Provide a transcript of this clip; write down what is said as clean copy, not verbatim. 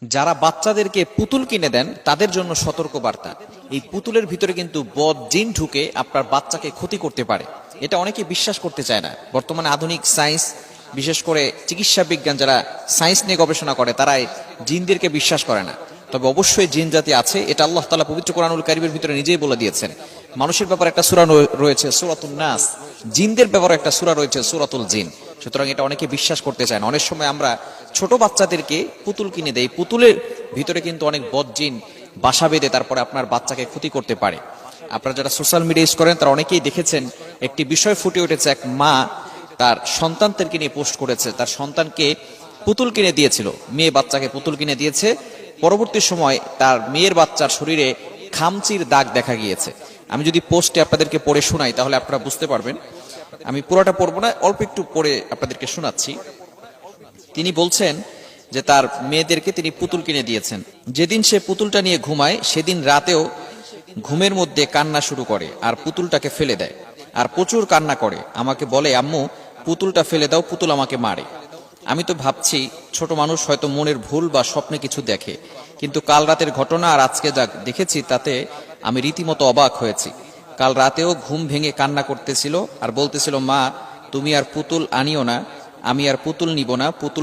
যারা বাচ্চাদেরকে পুতুল কিনে দেন তাদের জন্য সতর্ক বার্তা। এই পুতুলের ভিতরে কিন্তু বদ জিন ঢুকে আপনার বাচ্চাকে ক্ষতি করতে পারে। এটা অনেকে বিশ্বাস করতে চায় না। বর্তমানে আধুনিক সায়েন্স, বিশেষ করে চিকিৎসা বিজ্ঞান যারা সায়েন্স নিয়ে গবেষণা করে, তারা এই জিনদেরকে বিশ্বাস করে না। তবে অবশ্যই জিন জাতি আছে, এটা আল্লাহ তাআলা পবিত্র কোরআনুল কারীমের ভিতরে নিজেই বলে দিয়েছেন। মানুষের ব্যাপারে একটা সূরা রয়েছে সূরাতুন নাস, জিনদের ব্যাপারে একটা সূরা রয়েছে সূরাতুল জিন। সুতরাং এটা অনেকে বিশ্বাস করতে চায় না। অনেক সময় আমরা ছোট বাচ্চাদেরকে পুতুল কিনে দেই, পুতুলের ভিতরে কিন্তু অনেক বদ জিন বাসা বেঁধে তারপরে আপনার বাচ্চাকে ক্ষতি করতে পারে। আপনারা যারা সোশ্যাল মিডিয়া ইউজ করেন তারা অনেকেই দেখেছেন, একটি বিষয় ফুটে উঠেছে। এক মা তার সন্তানদেরকে নিয়ে পোস্ট করেছে, তার সন্তানকে পুতুল কিনে দিয়েছিল, মেয়ে বাচ্চাকে পুতুল কিনে দিয়েছে। পরবর্তী সময় তার মেয়ের বাচ্চার শরীরে খামচির দাগ দেখা গিয়েছে। আমি যদি পোস্টে আপনাদেরকে পড়ে শোনাই তাহলে আপনারা বুঝতে পারবেন। আমি পুরোটা পড়বো না, অল্প একটু পড়ে আপনাদেরকে শোনাচ্ছি। তিনি বলছেন যে তার মেয়েদেরকে তিনি পুতুল কিনে দিয়েছেন। যেদিন সে পুতুলটা নিয়ে ঘুমায় সেদিন রাতেও ঘুমের মধ্যে কান্না শুরু করে আর পুতুলটাকে ফেলে দেয়, আর প্রচুর কান্না করে। আমাকে বলে, আম্মু পুতুলটা ফেলে দাও, পুতুল আমাকে মারে। আমি তো ভাবছি ছোট মানুষ হয়তো মনের ভুল বা স্বপ্নে কিছু দেখে, কিন্তু কাল রাতের ঘটনা আর আজকে যা দেখেছি তাতে আমি রীতিমতো অবাক হয়েছি। কাল রাতেও ঘুম ভেঙে কান্না করতেছিল আর বলতেছিল, মা তুমি আর পুতুল আনিও না, আমি আর পুতুল নিব না, পুতুল